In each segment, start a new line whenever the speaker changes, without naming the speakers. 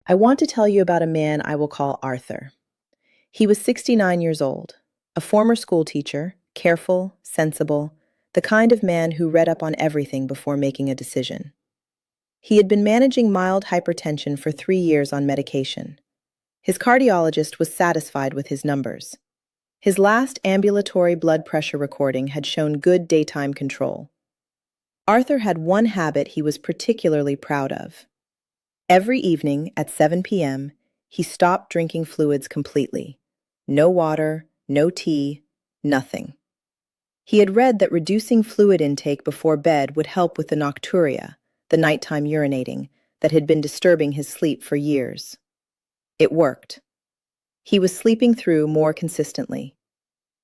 I want to tell you about a man I will call Arthur. He was 69 years old, a former school teacher, careful, sensible, the kind of man who read up on everything before making a decision. He had been managing mild hypertension for 3 years on medication. His cardiologist was satisfied with his numbers. His last ambulatory blood pressure recording had shown good daytime control. Arthur had one habit he was particularly proud of. Every evening at 7 p.m., he stopped drinking fluids completely. No water, no tea, nothing. He had read that reducing fluid intake before bed would help with the nocturia, the nighttime urinating, that had been disturbing his sleep for years. It worked. He was sleeping through more consistently.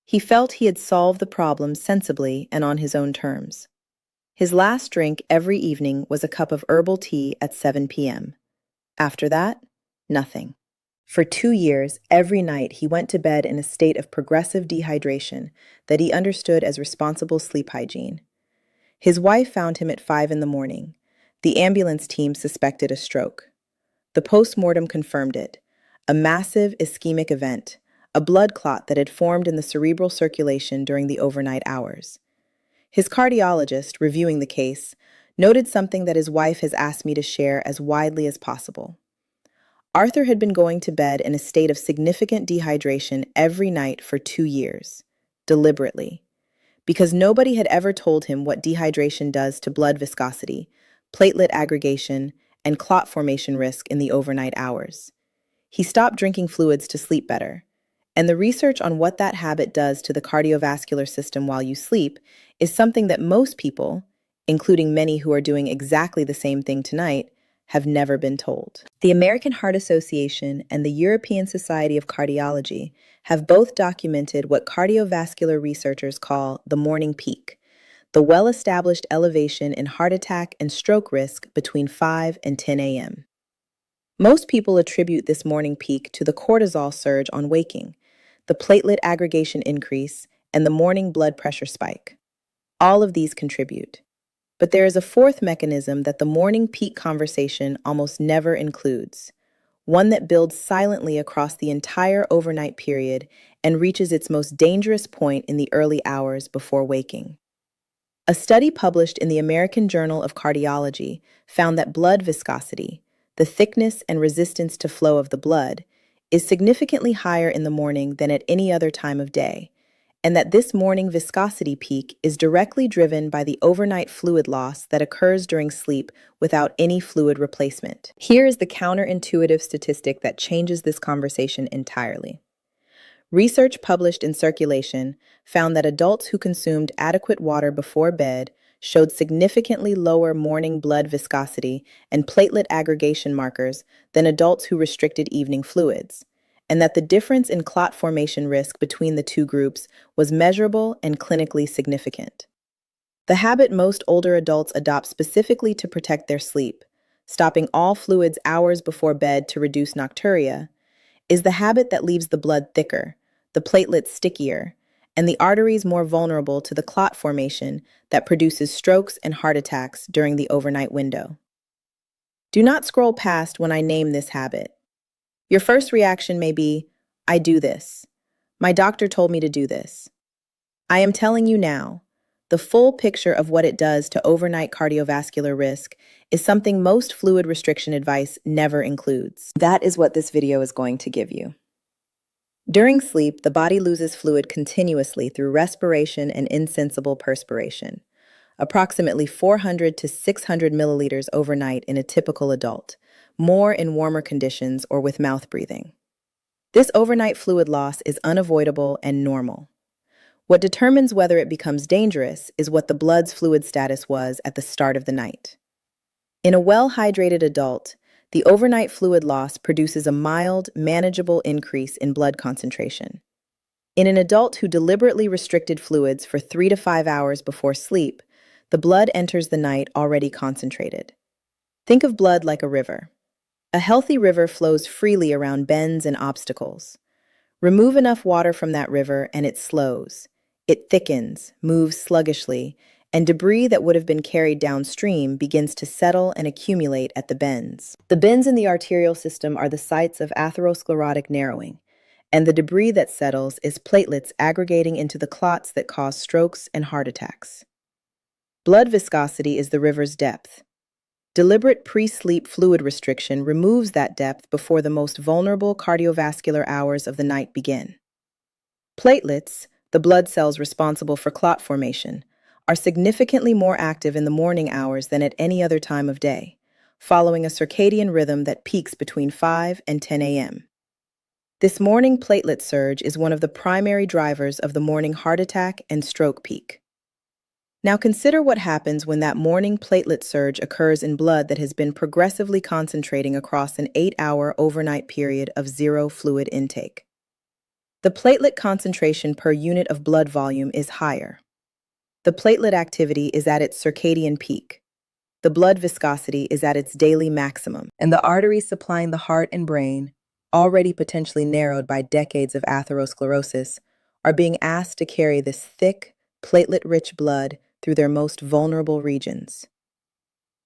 He felt he had solved the problem sensibly and on his own terms. His last drink every evening was a cup of herbal tea at 7 p.m. After that, nothing. For 2 years, every night he went to bed in a state of progressive dehydration that he understood as responsible sleep hygiene. His wife found him at 5 in the morning. The ambulance team suspected a stroke. The post-mortem confirmed it, a massive ischemic event, a blood clot that had formed in the cerebral circulation during the overnight hours. His cardiologist, reviewing the case, noted something that his wife has asked me to share as widely as possible. Arthur had been going to bed in a state of significant dehydration every night for 2 years, deliberately, because nobody had ever told him what dehydration does to blood viscosity, platelet aggregation, and clot formation risk in the overnight hours. He stopped drinking fluids to sleep better, and the research on what that habit does to the cardiovascular system while you sleep is something that most people, including many who are doing exactly the same thing tonight, have never been told. The American Heart Association and the European Society of Cardiology have both documented what cardiovascular researchers call the morning peak, the well-established elevation in heart attack and stroke risk between 5 and 10 a.m. Most people attribute this morning peak to the cortisol surge on waking, the platelet aggregation increase, and the morning blood pressure spike. All of these contribute. But there is a fourth mechanism that the morning peak conversation almost never includes, one that builds silently across the entire overnight period and reaches its most dangerous point in the early hours before waking. A study published in the American Journal of Cardiology found that blood viscosity, the thickness and resistance to flow of the blood, is significantly higher in the morning than at any other time of day, and that this morning viscosity peak is directly driven by the overnight fluid loss that occurs during sleep without any fluid replacement. Here is the counterintuitive statistic that changes this conversation entirely. Research published in Circulation found that adults who consumed adequate water before bed showed significantly lower morning blood viscosity and platelet aggregation markers than adults who restricted evening fluids, and that the difference in clot formation risk between the two groups was measurable and clinically significant. The habit most older adults adopt specifically to protect their sleep, stopping all fluids hours before bed to reduce nocturia, is the habit that leaves the blood thicker, the platelets stickier, and the arteries more vulnerable to the clot formation that produces strokes and heart attacks during the overnight window. Do not scroll past when I name this habit. Your first reaction may be, I do this. My doctor told me to do this. I am telling you now, the full picture of what it does to overnight cardiovascular risk is something most fluid restriction advice never includes. That is what this video is going to give you. During sleep, the body loses fluid continuously through respiration and insensible perspiration, approximately 400 to 600 milliliters overnight in a typical adult, more in warmer conditions or with mouth breathing. This overnight fluid loss is unavoidable and normal. What determines whether it becomes dangerous is what the blood's fluid status was at the start of the night. In a well-hydrated adult, the overnight fluid loss produces a mild, manageable increase in blood concentration. In an adult who deliberately restricted fluids for 3 to 5 hours before sleep, the blood enters the night already concentrated. Think of blood like a river. A healthy river flows freely around bends and obstacles. Remove enough water from that river and it slows. It thickens, moves sluggishly, and debris that would have been carried downstream begins to settle and accumulate at the bends. The bends in the arterial system are the sites of atherosclerotic narrowing, and the debris that settles is platelets aggregating into the clots that cause strokes and heart attacks. Blood viscosity is the river's depth. Deliberate pre-sleep fluid restriction removes that depth before the most vulnerable cardiovascular hours of the night begin. Platelets, the blood cells responsible for clot formation, are significantly more active in the morning hours than at any other time of day, following a circadian rhythm that peaks between 5 and 10 a.m. This morning platelet surge is one of the primary drivers of the morning heart attack and stroke peak. Now consider what happens when that morning platelet surge occurs in blood that has been progressively concentrating across an 8-hour overnight period of zero fluid intake. The platelet concentration per unit of blood volume is higher. The platelet activity is at its circadian peak. The blood viscosity is at its daily maximum, and the arteries supplying the heart and brain, already potentially narrowed by decades of atherosclerosis, are being asked to carry this thick, platelet-rich blood through their most vulnerable regions.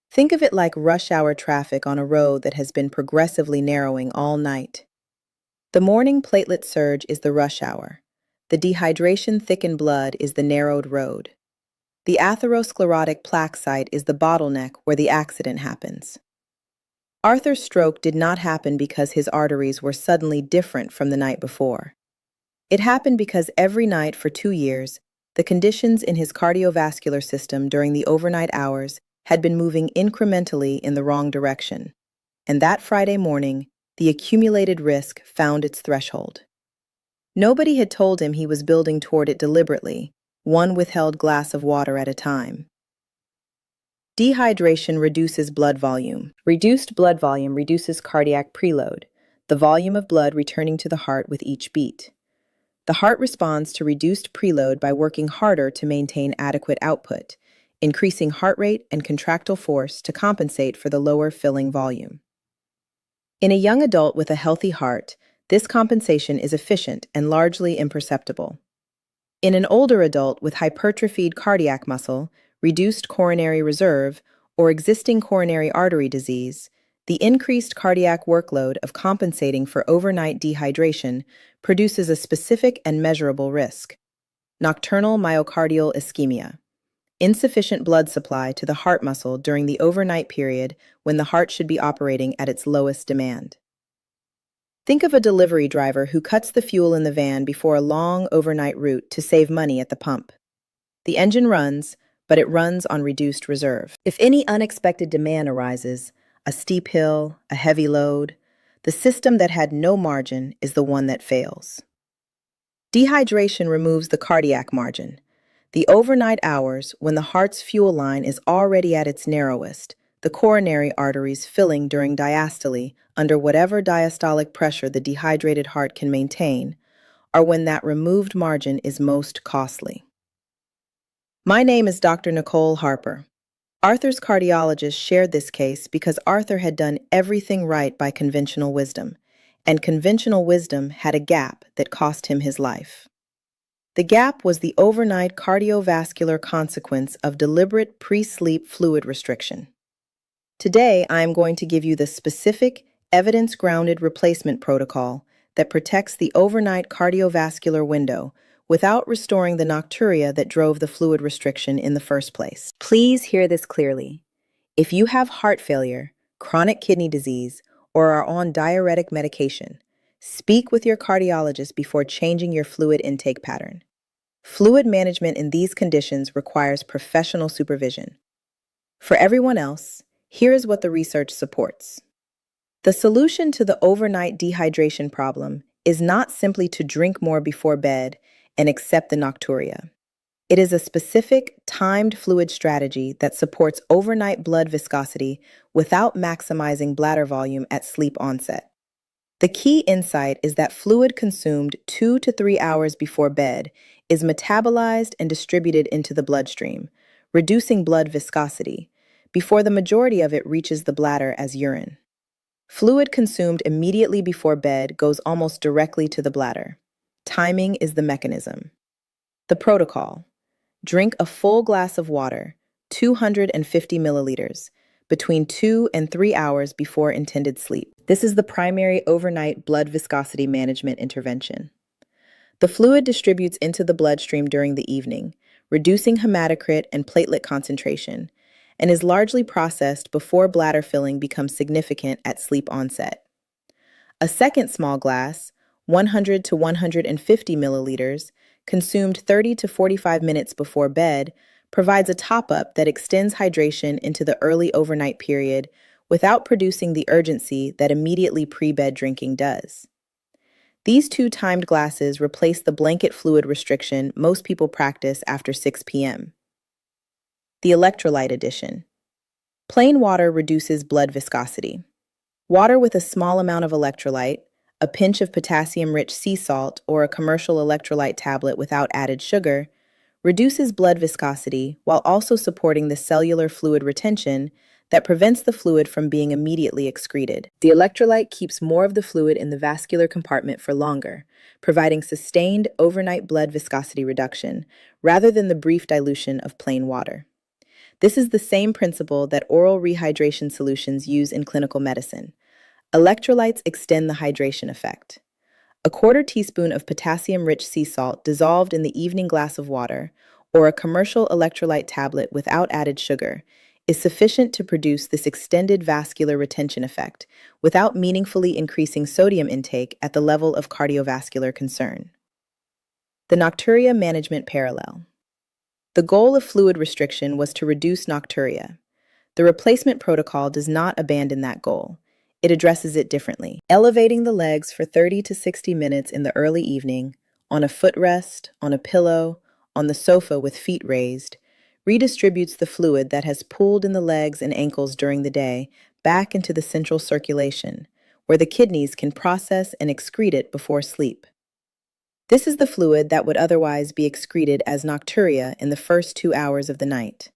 Think of it like rush hour traffic on a road that has been progressively narrowing all night. The morning platelet surge is the rush hour. The dehydration-thickened blood is the narrowed road. The atherosclerotic plaque site is the bottleneck where the accident happens. Arthur's stroke did not happen because his arteries were suddenly different from the night before. It happened because every night for 2 years, the conditions in his cardiovascular system during the overnight hours had been moving incrementally in the wrong direction. And that Friday morning, the accumulated risk found its threshold. Nobody had told him he was building toward it deliberately, one withheld glass of water at a time. Dehydration reduces blood volume. Reduced blood volume reduces cardiac preload, the volume of blood returning to the heart with each beat. The heart responds to reduced preload by working harder to maintain adequate output, increasing heart rate and contractile force to compensate for the lower filling volume. In a young adult with a healthy heart, this compensation is efficient and largely imperceptible. In an older adult with hypertrophied cardiac muscle, reduced coronary reserve, or existing coronary artery disease, the increased cardiac workload of compensating for overnight dehydration produces a specific and measurable risk: nocturnal myocardial ischemia, insufficient blood supply to the heart muscle during the overnight period when the heart should be operating at its lowest demand. Think of a delivery driver who cuts the fuel in the van before a long overnight route to save money at the pump. The engine runs, but it runs on reduced reserve. If any unexpected demand arises, a steep hill, a heavy load, the system that had no margin is the one that fails. Dehydration removes the cardiac margin. The overnight hours, when the heart's fuel line is already at its narrowest, the coronary arteries filling during diastole under whatever diastolic pressure the dehydrated heart can maintain, are when that removed margin is most costly. My name is Dr. Nicole Harper. Arthur's cardiologist shared this case because Arthur had done everything right by conventional wisdom, and conventional wisdom had a gap that cost him his life. The gap was the overnight cardiovascular consequence of deliberate pre-sleep fluid restriction. Today, I am going to give you the specific, evidence-grounded replacement protocol that protects the overnight cardiovascular window without restoring the nocturia that drove the fluid restriction in the first place. Please hear this clearly. If you have heart failure, chronic kidney disease, or are on diuretic medication, speak with your cardiologist before changing your fluid intake pattern. Fluid management in these conditions requires professional supervision. For everyone else, here is what the research supports. The solution to the overnight dehydration problem is not simply to drink more before bed and accept the nocturia. It is a specific, timed fluid strategy that supports overnight blood viscosity without maximizing bladder volume at sleep onset. The key insight is that fluid consumed 2 to 3 hours before bed is metabolized and distributed into the bloodstream, reducing blood viscosity, before the majority of it reaches the bladder as urine. Fluid consumed immediately before bed goes almost directly to the bladder. Timing is the mechanism. The protocol: Drink a full glass of water, 250 milliliters, between 2 and 3 hours before intended sleep. This is the primary overnight blood viscosity management intervention. The fluid distributes into the bloodstream during the evening, reducing hematocrit and platelet concentration, and is largely processed before bladder filling becomes significant at sleep onset. A second small glass, 100 to 150 milliliters, consumed 30 to 45 minutes before bed, provides a top-up that extends hydration into the early overnight period without producing the urgency that immediately pre-bed drinking does. These two timed glasses replace the blanket fluid restriction most people practice after 6 p.m. The electrolyte addition. Plain water reduces blood viscosity. Water with a small amount of electrolyte, a pinch of potassium-rich sea salt, or a commercial electrolyte tablet without added sugar, reduces blood viscosity while also supporting the cellular fluid retention that prevents the fluid from being immediately excreted. The electrolyte keeps more of the fluid in the vascular compartment for longer, providing sustained overnight blood viscosity reduction rather than the brief dilution of plain water. This is the same principle that oral rehydration solutions use in clinical medicine. Electrolytes extend the hydration effect. A quarter teaspoon of potassium-rich sea salt dissolved in the evening glass of water, or a commercial electrolyte tablet without added sugar, is sufficient to produce this extended vascular retention effect without meaningfully increasing sodium intake at the level of cardiovascular concern. The nocturia management parallel. The goal of fluid restriction was to reduce nocturia. The replacement protocol does not abandon that goal. It addresses it differently. Elevating the legs for 30 to 60 minutes in the early evening, on a footrest, on a pillow, on the sofa with feet raised, redistributes the fluid that has pooled in the legs and ankles during the day back into the central circulation, where the kidneys can process and excrete it before sleep. This is the fluid that would otherwise be excreted as nocturia in the first 2 hours of the night.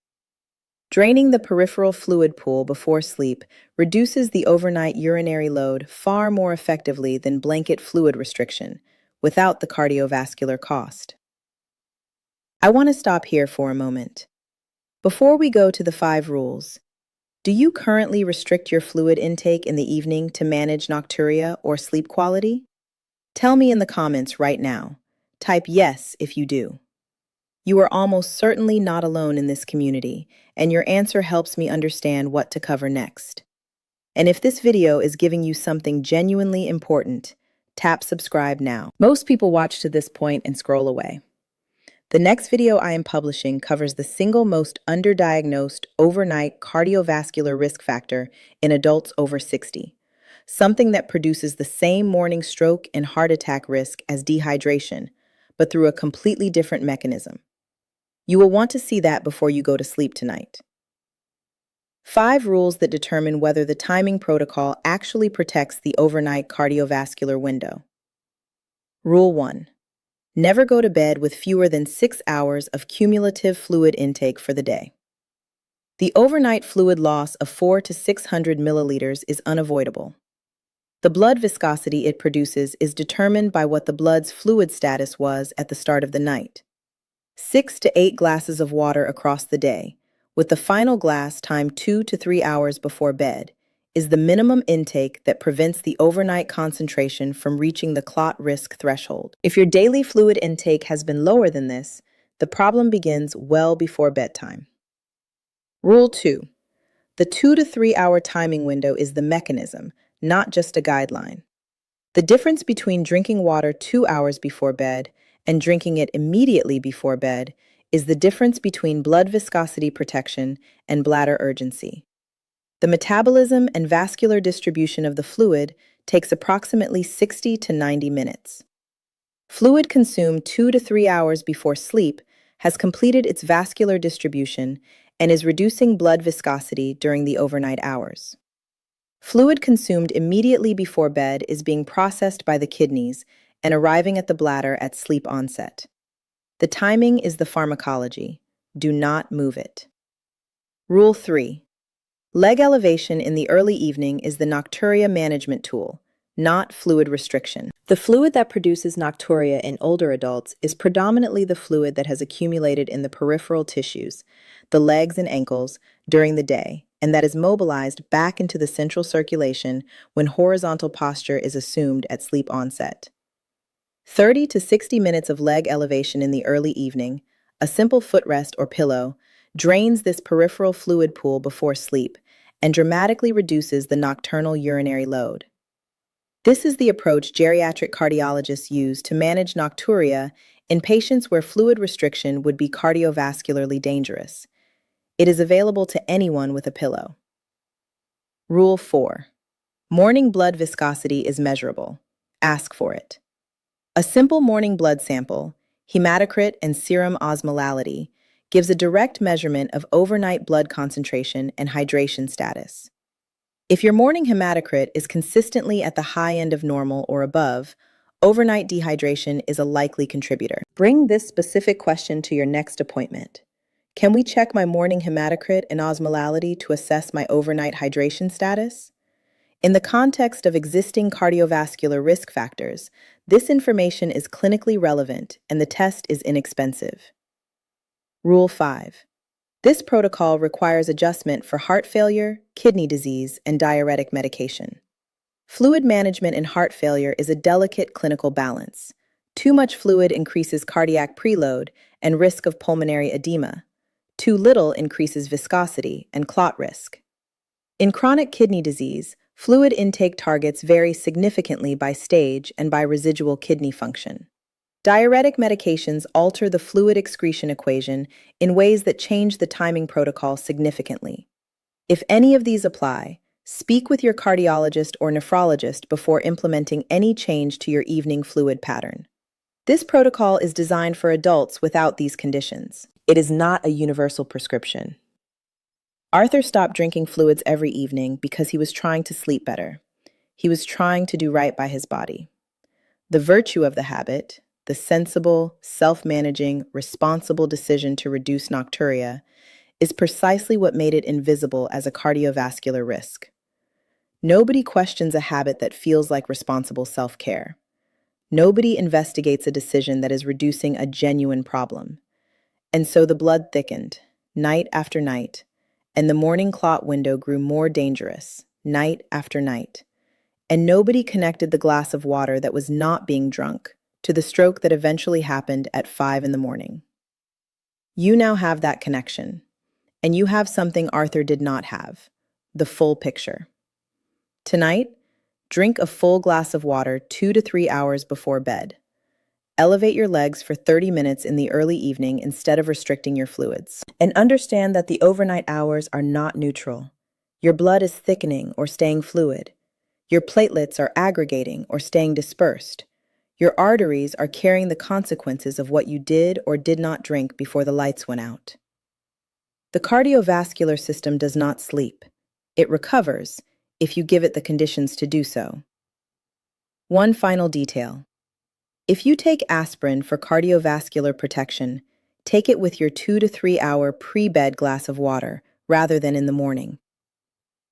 Draining the peripheral fluid pool before sleep reduces the overnight urinary load far more effectively than blanket fluid restriction, without the cardiovascular cost. I want to stop here for a moment. Before we go to the 5 rules, do you currently restrict your fluid intake in the evening to manage nocturia or sleep quality? Tell me in the comments right now. Type yes if you do. You are almost certainly not alone in this community, and your answer helps me understand what to cover next. And if this video is giving you something genuinely important, tap subscribe now. Most people watch to this point and scroll away. The next video I am publishing covers the single most underdiagnosed overnight cardiovascular risk factor in adults over 60, something that produces the same morning stroke and heart attack risk as dehydration, but through a completely different mechanism. You will want to see that before you go to sleep tonight. 5 rules that determine whether the timing protocol actually protects the overnight cardiovascular window. Rule 1. Never go to bed with fewer than 6 hours of cumulative fluid intake for the day. The overnight fluid loss of 400 to 600 milliliters is unavoidable. The blood viscosity it produces is determined by what the blood's fluid status was at the start of the night. 6 to 8 glasses of water across the day, with the final glass timed 2 to 3 hours before bed, is the minimum intake that prevents the overnight concentration from reaching the clot risk threshold. If your daily fluid intake has been lower than this, the problem begins well before bedtime. Rule 2. The 2 to 3 hour timing window is the mechanism, not just a guideline. The difference between drinking water 2 hours before bed and drinking it immediately before bed is the difference between blood viscosity protection and bladder urgency. The metabolism and vascular distribution of the fluid takes approximately 60 to 90 minutes. Fluid consumed 2 to 3 hours before sleep has completed its vascular distribution and is reducing blood viscosity during the overnight hours. Fluid consumed immediately before bed is being processed by the kidneys and arriving at the bladder at sleep onset. The timing is the pharmacology. Do not move it. Rule 3. Leg elevation in the early evening is the nocturia management tool, not fluid restriction. The fluid that produces nocturia in older adults is predominantly the fluid that has accumulated in the peripheral tissues, the legs and ankles, during the day, and that is mobilized back into the central circulation when horizontal posture is assumed at sleep onset. 30 to 60 minutes of leg elevation in the early evening, a simple footrest or pillow, drains this peripheral fluid pool before sleep and dramatically reduces the nocturnal urinary load. This is the approach geriatric cardiologists use to manage nocturia in patients where fluid restriction would be cardiovascularly dangerous. It is available to anyone with a pillow. Rule 4. Morning blood viscosity is measurable. Ask for it. A simple morning blood sample, hematocrit and serum osmolality, gives a direct measurement of overnight blood concentration and hydration status. If your morning hematocrit is consistently at the high end of normal or above, overnight dehydration is a likely contributor. Bring this specific question to your next appointment. Can we check my morning hematocrit and osmolality to assess my overnight hydration status? In the context of existing cardiovascular risk factors, this information is clinically relevant and the test is inexpensive. Rule 5. This protocol requires adjustment for heart failure, kidney disease, and diuretic medication. Fluid management in heart failure is a delicate clinical balance. Too much fluid increases cardiac preload and risk of pulmonary edema. Too little increases viscosity and clot risk. In chronic kidney disease, fluid intake targets vary significantly by stage and by residual kidney function. Diuretic medications alter the fluid excretion equation in ways that change the timing protocol significantly. If any of these apply, speak with your cardiologist or nephrologist before implementing any change to your evening fluid pattern. This protocol is designed for adults without these conditions. It is not a universal prescription. Arthur stopped drinking fluids every evening because he was trying to sleep better. He was trying to do right by his body. The virtue of the habit, the sensible, self-managing, responsible decision to reduce nocturia, is precisely what made it invisible as a cardiovascular risk. Nobody questions a habit that feels like responsible self-care. Nobody investigates a decision that is reducing a genuine problem. And so the blood thickened, night after night, and the morning clot window grew more dangerous, night after night. And nobody connected the glass of water that was not being drunk to the stroke that eventually happened at 5 a.m. You now have that connection, and you have something Arthur did not have, the full picture. Tonight, drink a full glass of water 2 to 3 hours before bed. Elevate your legs for 30 minutes in the early evening instead of restricting your fluids. And understand that the overnight hours are not neutral. Your blood is thickening or staying fluid. Your platelets are aggregating or staying dispersed. Your arteries are carrying the consequences of what you did or did not drink before the lights went out. The cardiovascular system does not sleep. It recovers if you give it the conditions to do so. One final detail. If you take aspirin for cardiovascular protection, take it with your 2 to 3 hour pre-bed glass of water rather than in the morning.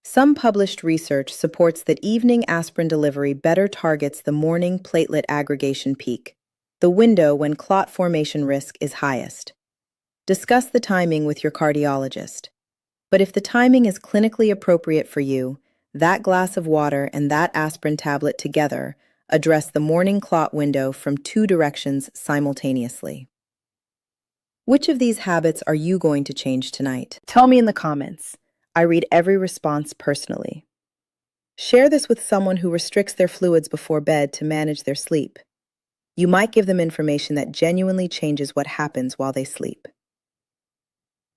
Some published research supports that evening aspirin delivery better targets the morning platelet aggregation peak, the window when clot formation risk is highest. Discuss the timing with your cardiologist. But if the timing is clinically appropriate for you, that glass of water and that aspirin tablet together address the morning clot window from 2 directions simultaneously. Which of these habits are you going to change tonight? Tell me in the comments. I read every response personally. Share this with someone who restricts their fluids before bed to manage their sleep. You might give them information that genuinely changes what happens while they sleep.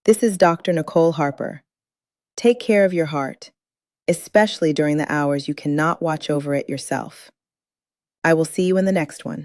This is Dr. Nicole Harper. Take care of your heart, especially during the hours you cannot watch over it yourself. I will see you in the next one.